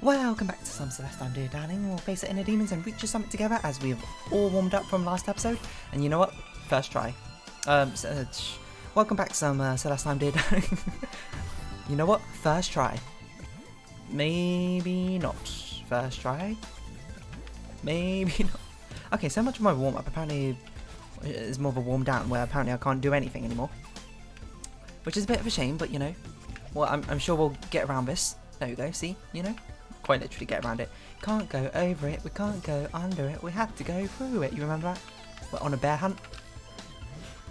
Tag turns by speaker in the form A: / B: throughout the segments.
A: Welcome back to some Celeste. I'm dear darling. We'll face the inner demons and reach a summit together as we've all warmed up from last episode. And you know what? First try. Welcome back some Celeste. I'm dear darling. You know what? First try. Maybe not. First try. Maybe not. Okay, so much of my warm up apparently is more of a warm down where apparently I can't do anything anymore. Which is a bit of a shame, but you know. Well, I'm sure we'll get around this. There we go, see? You know? Quite literally get around it. Can't go over it, we can't go under it, we have to go through it. You remember that? We're on a bear hunt.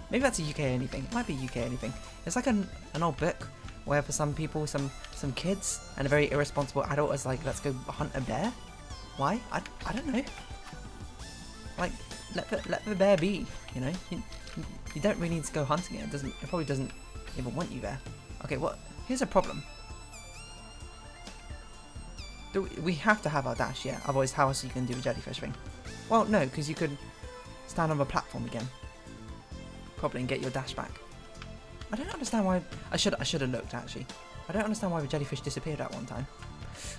A: Maybe that's a UK only thing. It might be a UK only thing. It's like an old book where for some people, some kids and a very irresponsible adult is like, let's go hunt a bear. Why? I don't know. Like, let the bear be, you know? You don't really need to go hunting it. It probably doesn't even want you there. Okay, what? Here's a problem. We have to have our dash, yeah. Otherwise, how else are you going to do a jellyfish thing? Well, no, because you could stand on the platform again, probably, and get your dash back. I don't understand why. I should have looked actually. I don't understand why the jellyfish disappeared at one time.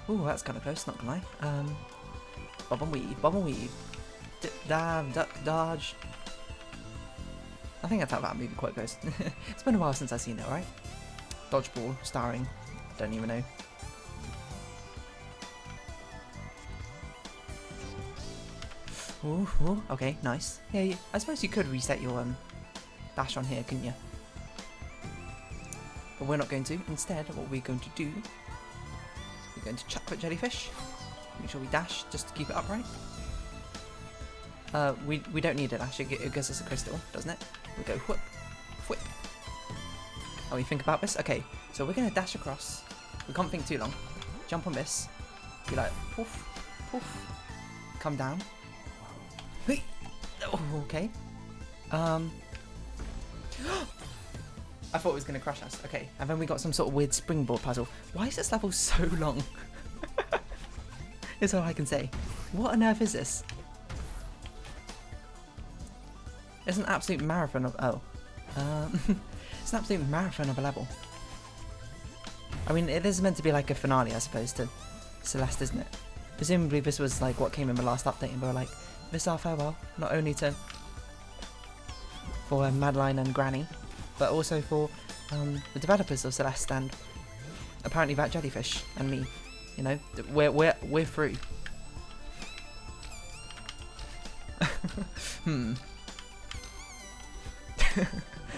A: Ooh, that's kind of close. Not gonna lie. Bob and weave, dip, dive, duck, dodge. I think that's how that movie quite goes. It's been a while since I've seen it, right? Dodgeball, starring. Don't even know. Ooh, okay, nice. Yeah, I suppose you could reset your dash on here, couldn't you? But we're not going to. Instead, what we're going to do, we're going to chuck that jellyfish. Make sure we dash just to keep it upright. We don't need it actually. It gives us a crystal, doesn't it? We go whoop, whoop. Oh, we think about this? Okay, so we're going to dash across. We can't think too long. Jump on this. Be like, poof, poof. Come down. Oh, okay. I thought it was going to crush us. Okay, and then we got some sort of weird springboard puzzle. Why is this level so long? That's all I can say. What on earth is this? It's an absolute marathon of... Oh. It's an absolute marathon of a level. I mean, it is meant to be like a finale, I suppose, to Celeste, isn't it? Presumably this was like what came in the last update and we were like, this is our farewell, not only for Madeline and Granny, but also for the developers of Celeste and apparently that jellyfish and me. You know, we're through.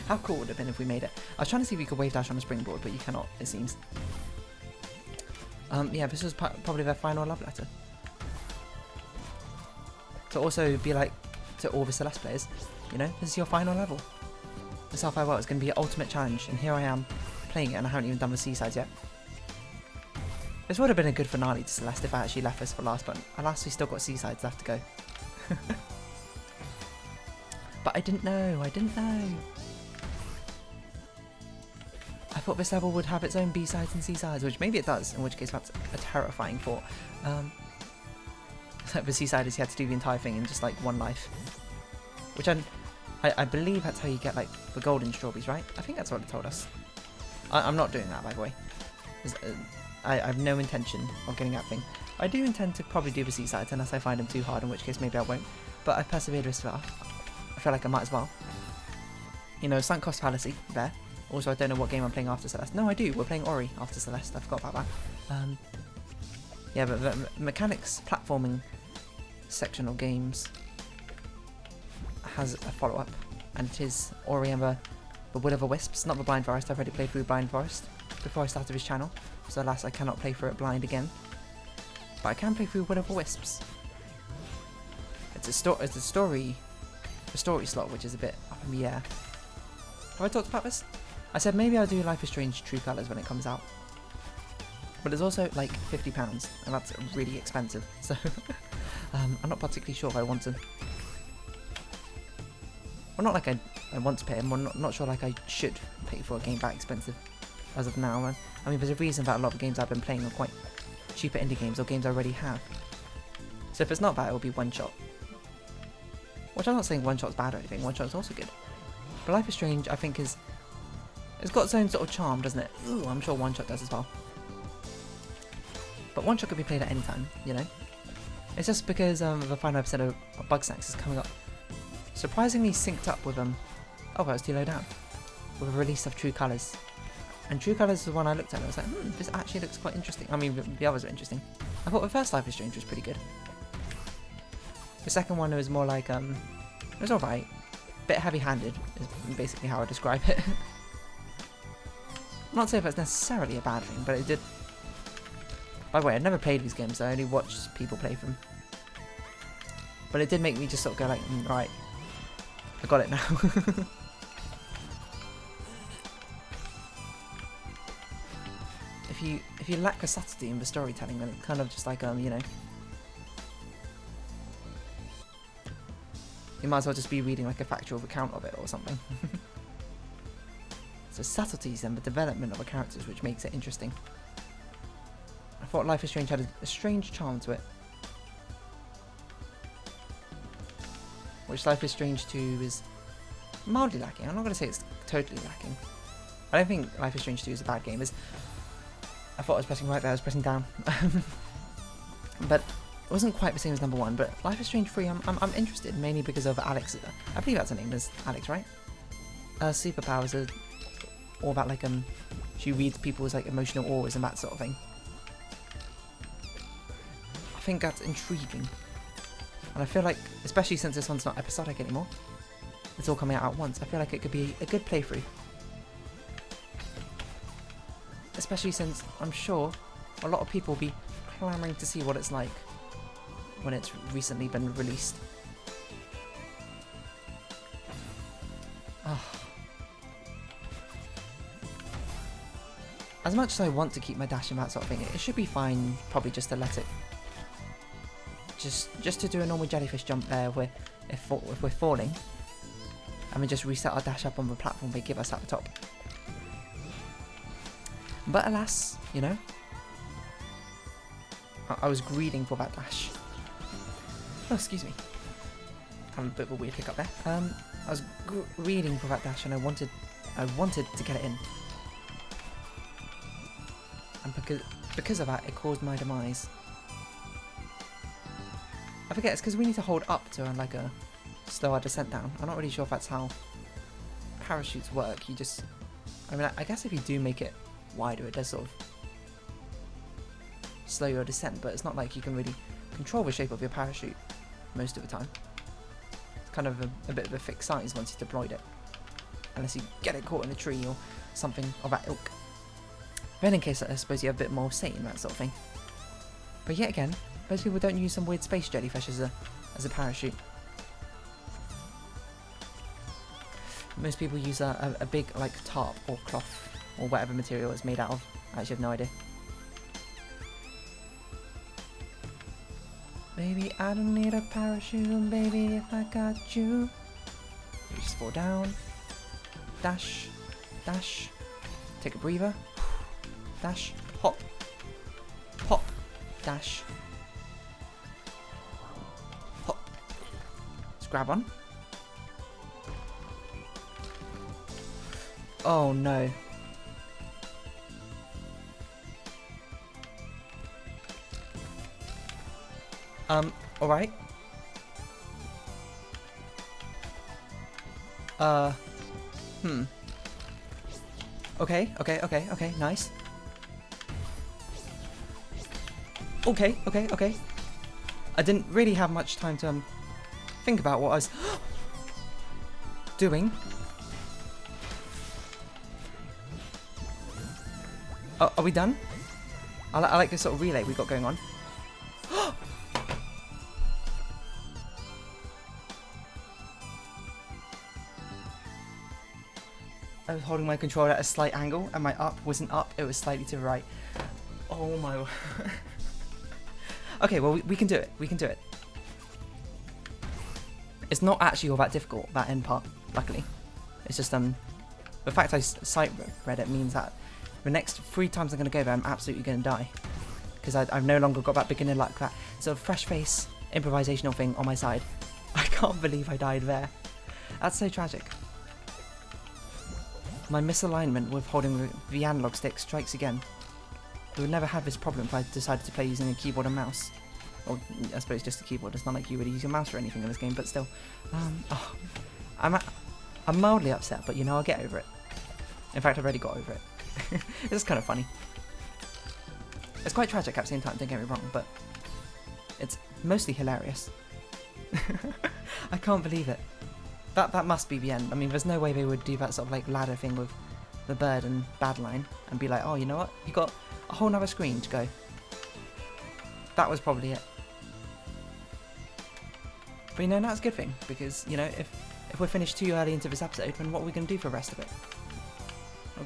A: How cool would it have been if we made it? I was trying to see if we could wave dash on a springboard, but you cannot, it seems. Yeah, this was probably their final love letter. To also be like to all the Celeste players, you know, this is your final level. This is our farewell. It's going to be your ultimate challenge, and here I am playing it, and I haven't even done the seasides yet. This would have been a good finale to Celeste if I actually left this for last, but alas, we still got seasides left to go. But I didn't know. I thought this level would have its own B-sides and C-sides, which maybe it does, in which case that's a terrifying thought. The seaside is you had to do the entire thing in just like one life, which I believe that's how you get like the golden strawberries, right? I think that's what it told us. I'm not doing that, by the way. I have no intention of getting that thing. I do intend to probably do the seasides unless I find them too hard, in which case maybe I won't. But I've persevered this far. I feel like I might as well. You know, sunk cost fallacy there. Also, I don't know what game I'm playing after Celeste. No, I do. We're playing Ori after Celeste. I forgot about that. Yeah, but the mechanics platforming section of games has a follow-up, and it is Ori and the Will of the Wisps, not the Blind Forest. I've already played through Blind Forest before I started this channel, so alas I cannot play through it blind again. But I can play through Will of the Wisps. It's a story slot, which is a bit up in the air. Have I talked about this? I said maybe I'll do Life is Strange True Colours when it comes out. But it's also like £50, and that's really expensive, so I'm not particularly sure if I want to. Well, not like I want to pay, I'm not sure like I should pay for a game that expensive as of now. I mean, there's a reason that a lot of games I've been playing are quite cheaper indie games or games I already have. So if it's not that, it will be One Shot. Which I'm not saying One Shot's bad or anything, One Shot's also good. But Life is Strange, I think, it's got its own sort of charm, doesn't it? Ooh, I'm sure One Shot does as well. But one shot could be played at any time, you know? It's just because the final episode of Bug Snacks is coming up surprisingly synced up with, oh, I was too low down. With the release of True Colours. And True Colours was the one I looked at and I was like, this actually looks quite interesting. I mean, the others were interesting. I thought the first Life is Strange was pretty good. The second one was more like, it was alright. Bit heavy-handed is basically how I describe it. I'm not saying that's necessarily a bad thing, but it did. By the way, I've never played these games, I only watched people play them. But it did make me just sort of go like, right, I got it now. If you lack a subtlety in the storytelling, then it's kind of just like, you know, you might as well just be reading like a factual account of it or something. So subtleties and the development of the characters which makes it interesting. I thought Life is Strange had a strange charm to it. Which Life is Strange 2 is mildly lacking. I'm not going to say it's totally lacking. I don't think Life is Strange 2 is a bad game. I thought I was pressing right there, I was pressing down. But it wasn't quite the same as number 1. But Life is Strange 3, I'm interested, mainly because of Alex. I believe that's her name, is Alex, right? Superpowers are all about like she reads people's like emotional auras and that sort of thing. I think that's intriguing. And I feel like, especially since this one's not episodic anymore, it's all coming out at once, I feel like it could be a good playthrough. Especially since I'm sure a lot of people will be clamouring to see what it's like when it's recently been released. Oh. As much as I want to keep my dash and that sort of thing, it should be fine probably just to let it... Just to do a normal jellyfish jump there where if we're falling, and we just reset our dash up on the platform they give us at the top. But alas, you know, I was greeding for that dash. Oh, excuse me. Having a bit of a weird hiccup there. I was greeding for that dash, and I wanted to get it in. And because of that, it caused my demise. I forget, it's because we need to hold up to like slow our descent down. I'm not really sure if that's how parachutes work. You just, I mean, I guess if you do make it wider, it does sort of slow your descent, but it's not like you can really control the shape of your parachute most of the time. It's kind of a bit of a fixed size once you've deployed it, unless you get it caught in a tree or something of that ilk. Then in case I suppose you have a bit more say in that sort of thing. But yet again, most people don't use some weird space jellyfish as a parachute. Most people use a big like tarp or cloth or whatever material it's made out of. I actually have no idea. Baby, I don't need a parachute, baby, if I got you. You just fall down. Dash. Dash. Take a breather. Dash. Hop. Hop. Dash. Hop. Let's grab one. Oh no. Alright. Okay, nice. Okay. I didn't really have much time to think about what I was doing. Oh, are we done? I like this sort of relay we got going on. I was holding my controller at a slight angle, and my up wasn't up, it was slightly to the right. Oh my word. Okay, well, we can do it. We can do it. It's not actually all that difficult, that end part, luckily. It's just, the fact I sight read it means that the next 3 times I'm going to go there, I'm absolutely going to die. Because I've no longer got that beginner luck, that sort of fresh face, improvisational thing on my side. I can't believe I died there. That's so tragic. My misalignment with holding the analog stick strikes again. we would never have this problem if I decided to play using a keyboard and mouse. Or, I suppose just a keyboard. It's not like you would use your mouse or anything in this game, but still. Oh, I'm mildly upset, but you know, I'll get over it. In fact, I've already got over it. It's kind of funny. It's quite tragic at the same time, don't get me wrong, but it's mostly hilarious. I can't believe it. That must be the end. I mean, there's no way they would do that sort of like ladder thing with the bird and Badline and be like, oh, you know what? You got a whole nother screen to go. That was probably it. But you know, that's a good thing, because, you know, if we're finished too early into this episode, then what are we going to do for the rest of it?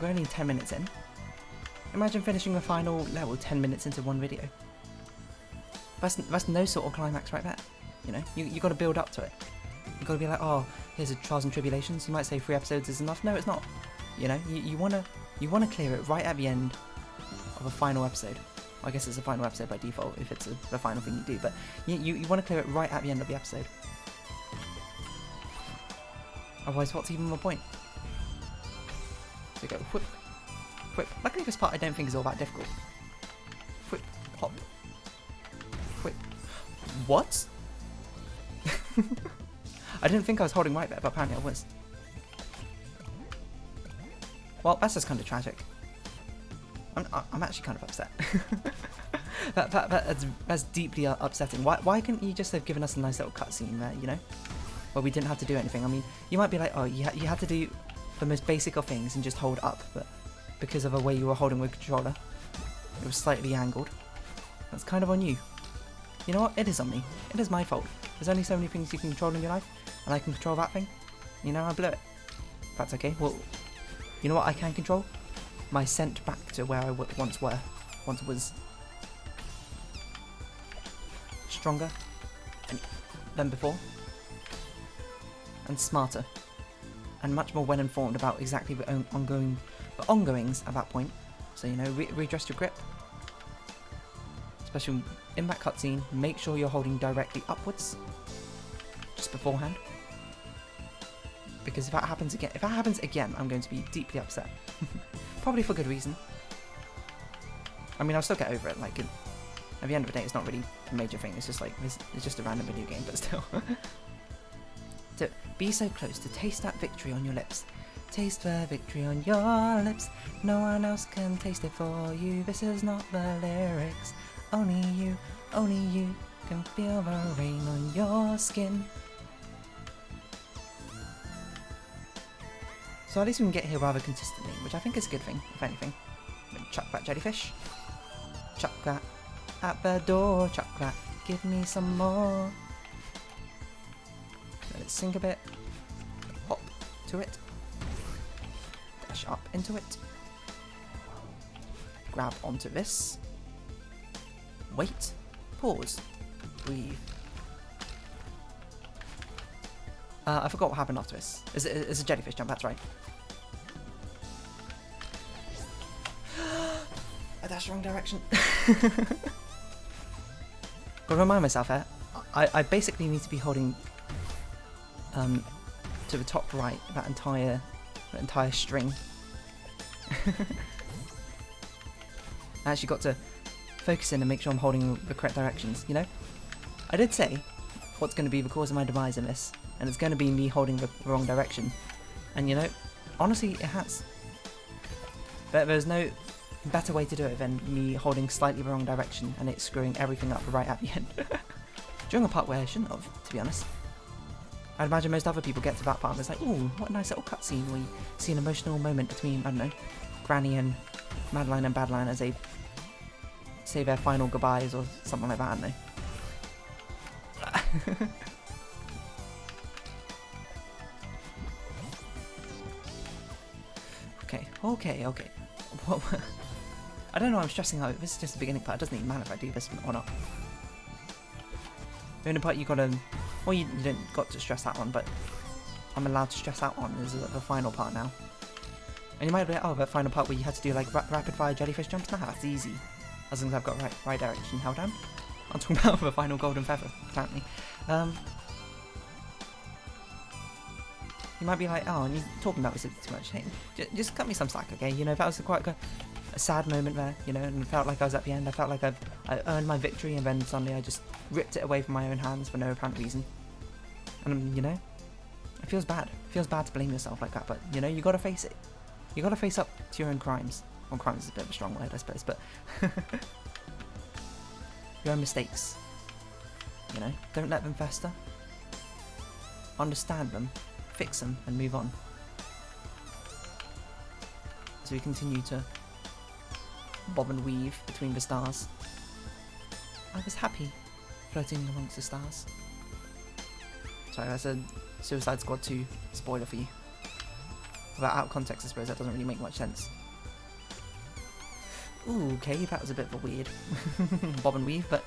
A: We're only 10 minutes in. Imagine finishing the final level 10 minutes into one video. That's no sort of climax right there. You know, you got to build up to it. You got to be like, oh, here's a trials and tribulations. You might say 3 episodes is enough. No, it's not. You know, you wanna clear it right at the end of a final episode. Well, I guess it's a final episode by default if it's the final thing you do. But you want to clear it right at the end of the episode. Otherwise, what's even the point? So go whoop, whoop. Luckily, this part I don't think is all that difficult. Whip, hop, whip. What? I didn't think I was holding right there, but apparently I was. Well, that's just kind of tragic. I'm actually kind of upset. that's deeply upsetting. Why couldn't you just have given us a nice little cutscene there, you know? Where we didn't have to do anything. I mean, you might be like, oh, you had to do the most basic of things and just hold up, but because of the way you were holding with the controller, it was slightly angled. That's kind of on you. You know what? It is on me. It is my fault. There's only so many things you can control in your life, and I can control that thing. You know, I blew it. That's okay. Well, you know what I can control? My scent back to where I once was stronger than before, and smarter, and much more well informed about exactly the ongoings at that point. So, you know, redress your grip. Especially in that cutscene, make sure you're holding directly upwards just beforehand. Because if that happens again, I'm going to be deeply upset. Probably for good reason. I mean, I'll still get over it. Like, at the end of the day, it's not really a major thing. It's just like it's just a random video game, but still. To be so close, to taste that victory on your lips. Taste the victory on your lips. No one else can taste it for you. This is not the lyrics. Only you can feel the rain on your skin. So at least we can get here rather consistently, which I think is a good thing, if anything. Chuck that jellyfish. Chuck that at the door. Chuck that. Give me some more. Let it sink a bit. Hop to it. Dash up into it. Grab onto this. Wait. Pause. Breathe. I forgot what happened after this. It's a jellyfish jump, that's right. I dashed the wrong direction. Gotta remind myself here, I basically need to be holding to the top right, that entire string. I actually got to focus in and make sure I'm holding the correct directions, you know? I did say what's going to be the cause of my demise in this, and it's going to be me holding the wrong direction. And you know, honestly, it has. But there's no better way to do it than me holding slightly the wrong direction and it screwing everything up right at the end. During a part where I shouldn't have, to be honest. I'd imagine most other people get to that part and it's like, ooh, what a nice little cutscene where you see an emotional moment between, I don't know, Granny and Madeline and Badline as they say their final goodbyes or something like that, I don't know. Okay. What? I don't know, I'm stressing out. This is just the beginning part. It doesn't even matter if I do this or not. The only part you gotta... Well, you didn't got to stress that one, but I'm allowed to stress that one is the final part now. And you might be like, oh, that final part where you had to do like rapid fire jellyfish jumps? Nah, that's easy. As long as I've got right direction held down. I'm talking about the final golden feather, apparently. You might be like, oh, and you're talking about this too much. Hey, just cut me some slack, okay? You know, that was quite a sad moment there, you know, and it felt like I was at the end. I felt like I earned my victory, and then suddenly I just ripped it away from my own hands for no apparent reason. And, you know, it feels bad. It feels bad to blame yourself like that, but, you know, you gotta face it. You gotta face up to your own crimes. Well, crimes is a bit of a strong word, I suppose, but your own mistakes. You know, don't let them fester. Understand them, fix them, and move on. So we continue to bob and weave between the stars. I was happy floating amongst the stars. Sorry, that's a Suicide Squad 2 spoiler for you. Without out of context, I suppose that doesn't really make much sense. Ooh, okay, that was a bit of a weird bob and weave, but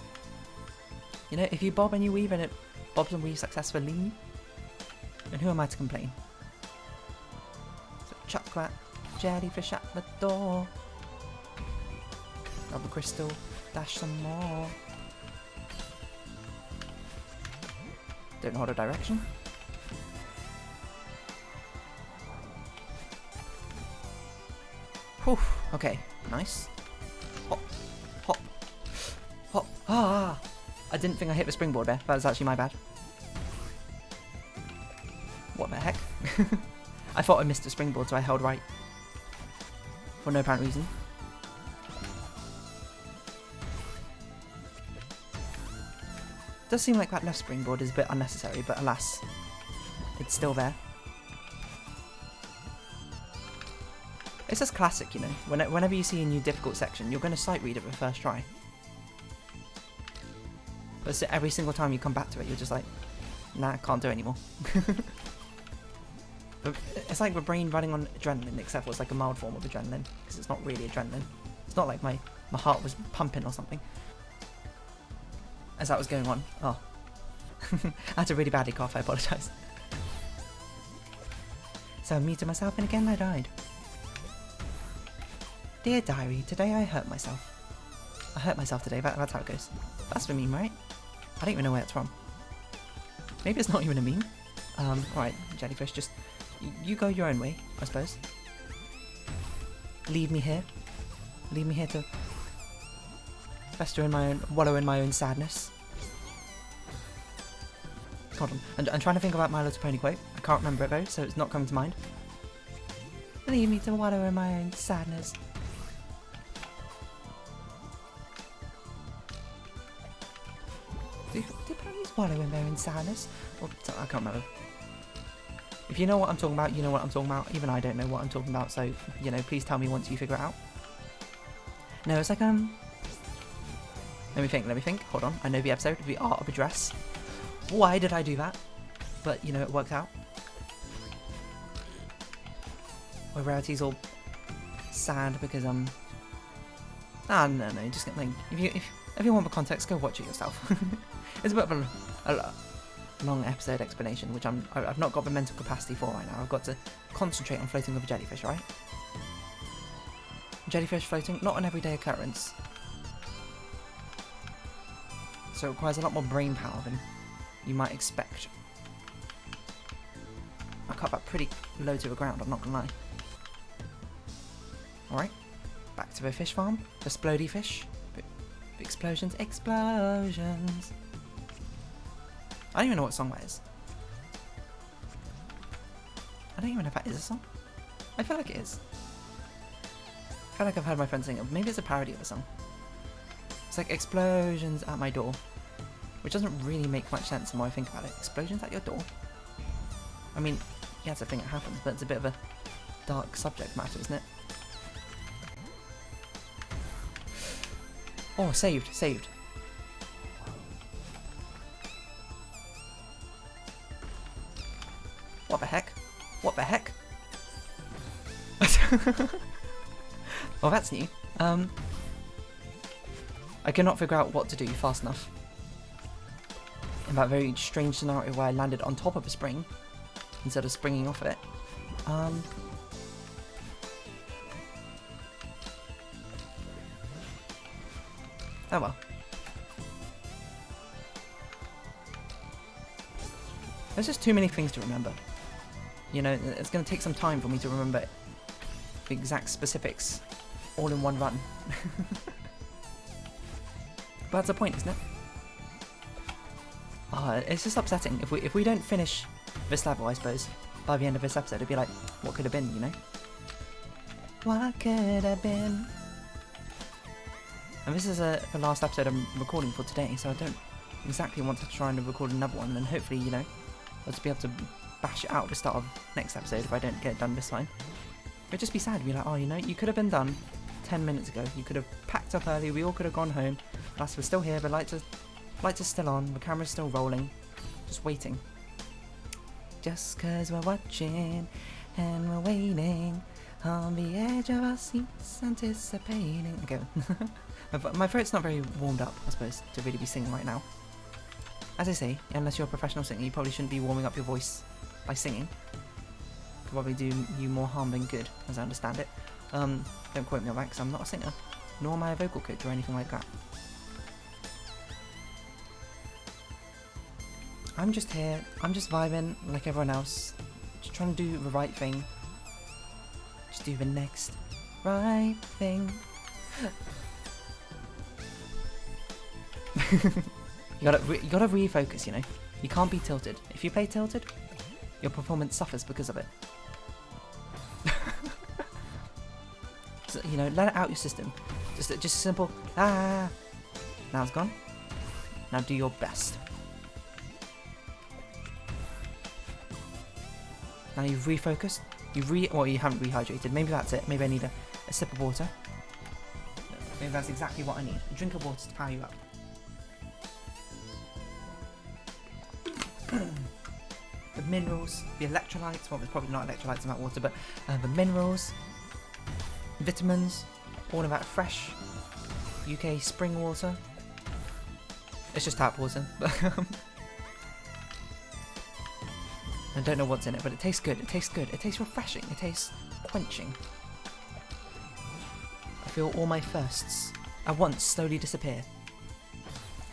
A: you know, if you bob and you weave and it bobs and weaves successfully, then who am I to complain? So chuck that jellyfish at the door. Grab a crystal, dash some more. Don't hold a direction. Whew, okay, nice. Hop, hop, hop. Ah! I didn't think I hit the springboard there. That was actually my bad. What the heck? I thought I missed a springboard, so I held right. For no apparent reason. Does seem like that left springboard is a bit unnecessary, but alas, it's still there. It's just classic, you know. Whenever you see a new difficult section, you're going to sight read it the first try. But every single time you come back to it, you're just like, nah, I can't do it anymore. But it's like the brain running on adrenaline, except for it's like a mild form of adrenaline, because it's not really adrenaline. It's not like my heart was pumping or something. As that was going on. Oh. I had to really badly cough, I apologise. So me to myself, and again I died. Dear diary, today I hurt myself. I hurt myself today, that's how it goes. That's the meme, right? I don't even know where it's from. Maybe it's not even a meme. Alright, jellyfish, just... You go your own way, I suppose. Leave me here. Leave me here to... fester in my own... wallow in my own sadness. Hold on, I'm trying to think about My Little Pony quote. I can't remember it though, so it's not coming to mind. Leave me to wallow in my own sadness. Do ponies wallow in their own sadness? Or, I can't remember. If you know what I'm talking about, you know what I'm talking about. Even I don't know what I'm talking about, so, you know, please tell me once you figure it out. No, it's like, Let me think. Hold on. I know the episode, The Art of a Dress. Why did I do that? But, you know, it worked out. Where Rarity's all sad because, Ah, no, just get, like, if you want the context, go watch it yourself. It's a bit of a long episode explanation, which I've not got the mental capacity for right now. I've got to concentrate on floating with a jellyfish, right? Jellyfish floating, not an everyday occurrence. So it requires a lot more brain power than you might expect. I cut that pretty low to the ground, I'm not gonna lie. Alright, back to the fish farm. The splody fish. Explosions, explosions. I don't even know what song that is. I don't even know if that is a song. I feel like it is. I feel like I've heard my friends sing it. Maybe it's a parody of a song. It's like explosions at my door. Which doesn't really make much sense the more I think about it. Explosions at your door? I mean, yeah, it's a thing that happens, but it's a bit of a dark subject matter, isn't it? Oh, saved. What the heck? What the heck? Well, that's new. I cannot figure out what to do fast enough. In that very strange scenario where I landed on top of a spring instead of springing off it. Oh well. There's just too many things to remember. You know, it's going to take some time for me to remember the exact specifics all in one run. But that's the point, isn't it? Oh, it's just upsetting. If we don't finish this level, I suppose, by the end of this episode, it'd be like, what could have been, you know? What could have been? And this is the last episode I'm recording for today, so I don't exactly want to try and record another one, and hopefully, you know, I'll just be able to bash it out at the start of next episode if I don't get it done this time. It'd just be sad to be like, oh, you know, you could have been done 10 minutes ago. You could have packed up early, we all could have gone home. Plus, we're still here, the lights are still on, the camera's still rolling, just waiting. Just 'cause we're watching and we're waiting on the edge of our seats, anticipating. Okay, my throat's not very warmed up, I suppose, to really be singing right now. As I say, unless you're a professional singer, you probably shouldn't be warming up your voice by singing. Could probably do you more harm than good, as I understand it. Don't quote me on that, because I'm not a singer, nor am I a vocal coach or anything like that. I'm just here, I'm just vibing like everyone else, just trying to do the right thing. Just do the next right thing. You gotta refocus, you know. You can't be tilted. If you play tilted, your performance suffers because of it. So, you know, let it out your system. Just a simple ah. Now it's gone. Now do your best. Now you've refocused. Well, you haven't rehydrated. Maybe that's it. Maybe I need a sip of water. Maybe that's exactly what I need. A drink of water to power you up. The minerals, the electrolytes. Well, there's probably not electrolytes in that water, but the minerals, vitamins, all of that fresh UK spring water. It's just tap water, but I don't know what's in it, but it tastes good. It tastes good. It tastes refreshing. It tastes quenching. I feel all my thirsts at once slowly disappear.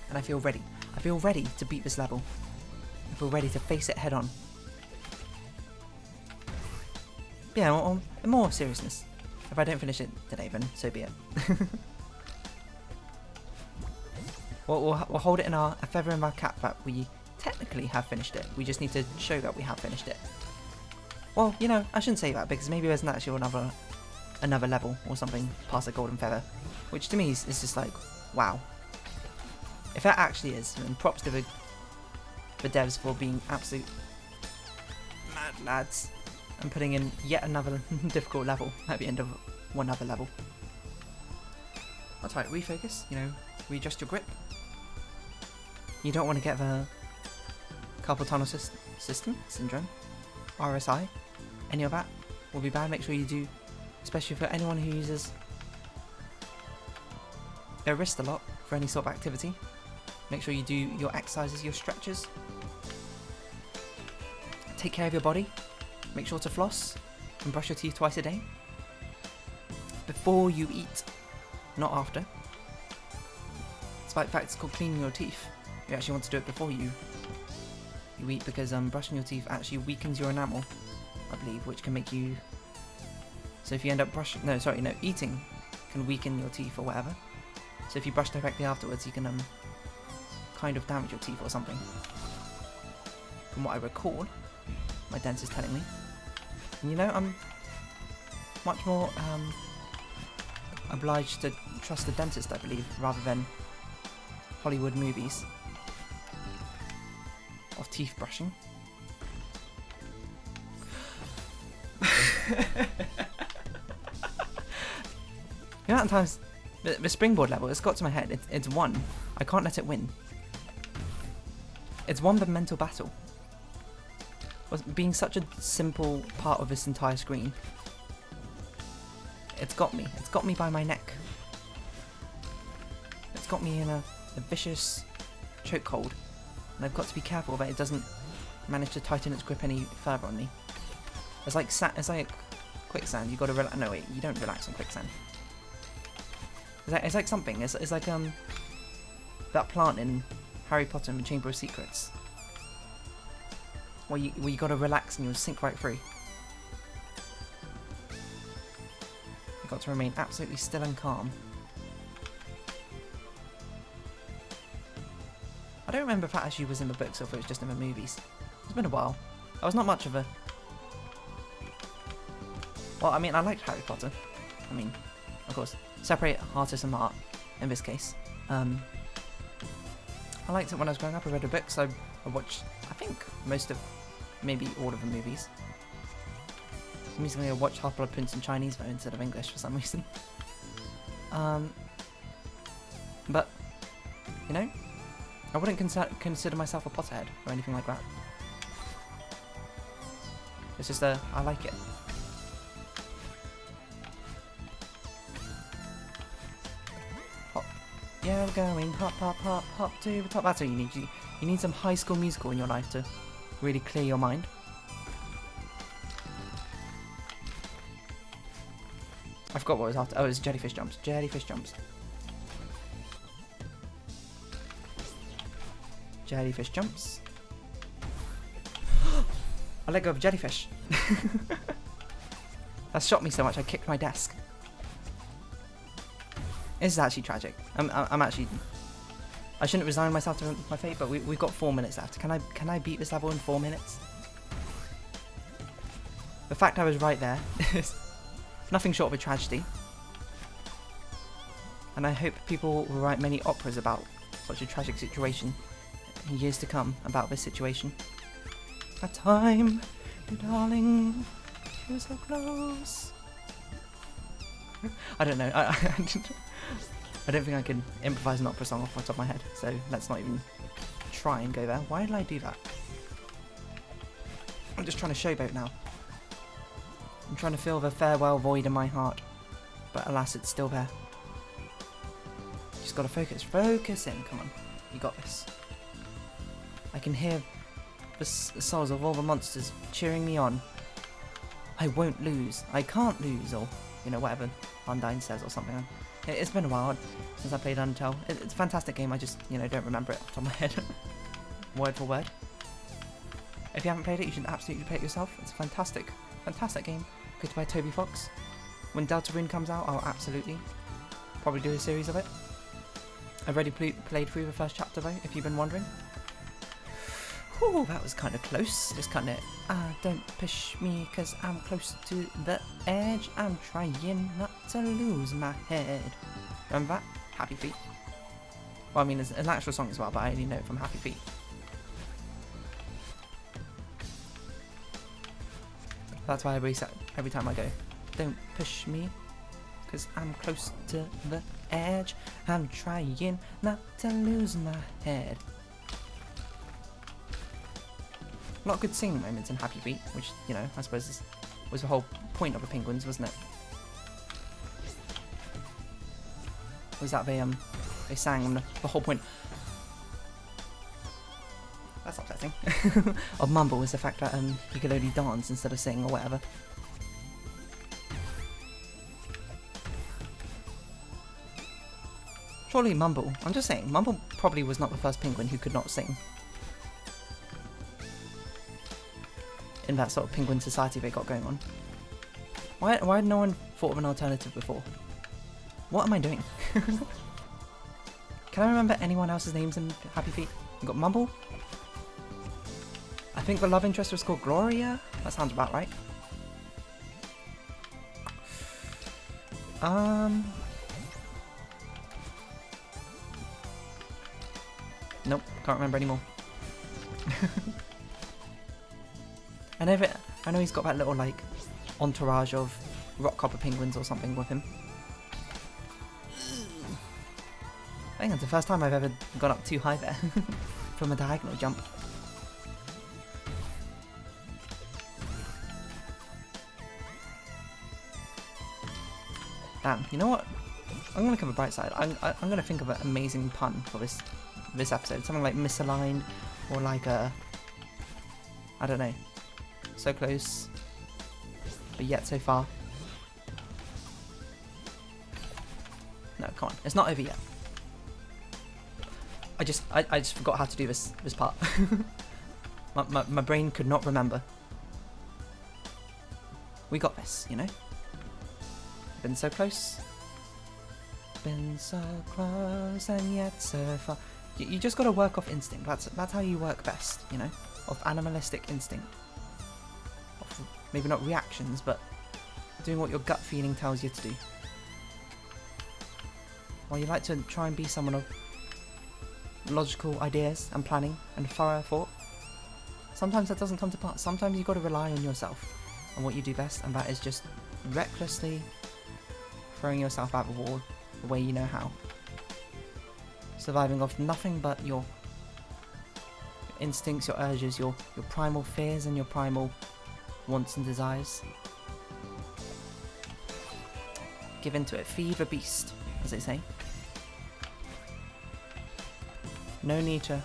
A: And I feel ready. I feel ready to beat this level. I feel ready to face it head on. But yeah, on more seriousness. If I don't finish it today, then so be it. We'll hold it in a feather in our cap that we technically have finished it. We just need to show that we have finished it. Well, you know, I shouldn't say that because maybe there's actually another level or something past the golden feather, which to me is just like, wow. If that actually is, then props to the devs for being absolute mad lads and putting in yet another difficult level at the end of one other level. That's right, refocus, you know, readjust your grip. You don't want to get the carpal tunnel syndrome, RSI, any of that will be bad. Make sure you do, especially for anyone who uses their wrist a lot for any sort of activity. Make sure you do your exercises, your stretches. Take care of your body. Make sure to floss and brush your teeth twice a day. Before you eat, not after. Despite the fact it's called cleaning your teeth, you actually want to do it before you eat, because brushing your teeth actually weakens your enamel, I believe, which can make you... So if you end up eating can weaken your teeth or whatever. So if you brush directly afterwards, you can kind of damage your teeth or something. From what I recall, my dentist telling me. And you know, I'm much more obliged to trust the dentist, I believe, rather than Hollywood movies of teeth brushing. The amount of times the springboard level, it's got to my head. It's won. I can't let it win. It's won the mental battle. Being such a simple part of this entire screen. It's got me. It's got me by my neck. It's got me in a vicious chokehold. And I've got to be careful that it doesn't manage to tighten its grip any further on me. It's like quicksand. You got to relax. No wait, you don't relax on quicksand. It's like something. It's like that plant in Harry Potter and the Chamber of Secrets, where you got to relax and you'll sink right through. You got to remain absolutely still and calm. I don't remember if that actually was in the books or if it was just in the movies. It's been a while. I was not much of a... Well, I mean, I liked Harry Potter. I mean, of course, separate artist and art in this case. I liked it when I was growing up. I read the books. I watched, I think, most of, maybe all of the movies. Amusingly, I watched Half-Blood Prince in Chinese though instead of English for some reason. But, you know, I wouldn't consider myself a Potterhead or anything like that. It's just I like it. Hop. Yeah, we're going hop, hop, hop, hop to the top. That's what you need. You need some High School Musical in your life to really clear your mind. I forgot what it was after. Oh, it was jellyfish jumps. Jellyfish jumps. Jellyfish jumps. I let go of a jellyfish. That shocked me so much I kicked my desk. This is actually tragic. I'm actually... I shouldn't resign myself to my fate, but we've got 4 minutes left. Can I beat this level in 4 minutes? The fact I was right there is nothing short of a tragedy. And I hope people will write many operas about such a tragic situation in years to come about this situation. That time, you darling, you were so close. I don't know. I don't think I can improvise an opera song off the top of my head, so let's not even try and go there. Why did I do that? I'm just trying to showboat now. I'm trying to fill the farewell void in my heart, but alas, it's still there. Just gotta focus. Focus in. Come on. You got this. I can hear the souls of all the monsters cheering me on. I won't lose. I can't lose, or, you know, whatever Undyne says or something. It's been a while since I played Undertale. It's a fantastic game, I just, you know, don't remember it off the top of my head. Word for word. If you haven't played it, you should absolutely play it yourself. It's a fantastic, fantastic game. Created by Toby Fox. When Deltarune comes out, I'll absolutely probably do a series of it. I've already played through the first chapter though, if you've been wondering. Whew, that was kind of close. Just kind of, don't push me because I'm close to the edge. I'm trying not to lose my head. Remember that? Happy Feet. Well, I mean, there's an actual song as well, but I only know it from Happy Feet. That's why every time I go, don't push me because I'm close to the edge. I'm trying not to lose my head. A lot of good singing moments in Happy Feet, which, you know, I suppose was the whole point of the Penguins, wasn't it? Was that they sang the whole point? That's upsetting. Of Mumble was the fact that he could only dance instead of sing or whatever. Surely Mumble, I'm just saying, Mumble probably was not the first penguin who could not sing. In that sort of penguin society they got going on. Why had no one thought of an alternative before? What am I doing? Can I remember anyone else's names in Happy Feet? You got Mumble? I think the love interest was called Gloria? That sounds about right. Nope, can't remember anymore. I know he's got that little, like, entourage of rock copper penguins or something with him. I think that's the first time I've ever gone up too high there from a diagonal jump. Damn, you know what? I'm gonna look at the bright side. I'm gonna think of an amazing pun for this episode. Something like misaligned, or like I don't know. So close, but yet so far. No, come on, it's not over yet. I just forgot how to do this part. my brain could not remember. We got this, you know. Been so close. Been so close and yet so far. You just got to work off instinct. That's how you work best, you know? Of animalistic instinct. Of maybe not reactions, but doing what your gut feeling tells you to do. While you like to try and be someone of logical ideas and planning and thorough thought, sometimes that doesn't come to pass. Sometimes you've got to rely on yourself and what you do best, and that is just recklessly throwing yourself out the wall the way you know how. Surviving off nothing but your instincts, your urges, your primal fears and your primal wants and desires. Give into it. Feed the beast, as they say. No need to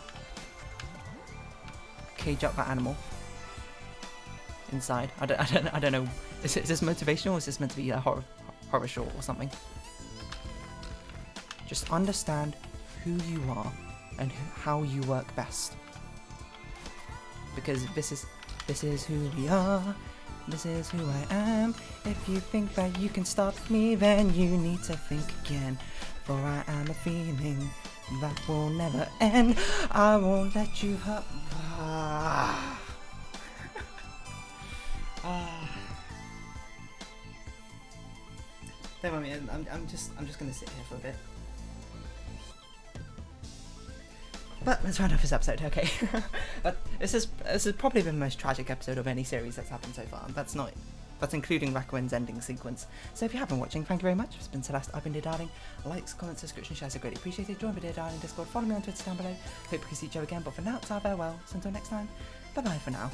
A: cage up that animal inside. I don't know. Is this motivational, or is this meant to be a horror short or something? Just understand who you are and how you work best. Because this is who we are. This is who I am. If you think that you can stop me, then you need to think again. For I am a feeling that will never end. I won't let you hurt. Don't mind me. I'm just gonna sit here for a bit. But let's round off this episode, okay? But this is probably the most tragic episode of any series that's happened so far. That's including Rakuen's ending sequence. So if you have been watching, thank you very much. It's been Celeste, I've been Dear Darling. Likes, comments, subscription, shares are greatly appreciated. Join the Dear Darling Discord, follow me on Twitter down below. Hope we can see each other again, but for now, it's our farewell. So until next time, bye bye for now.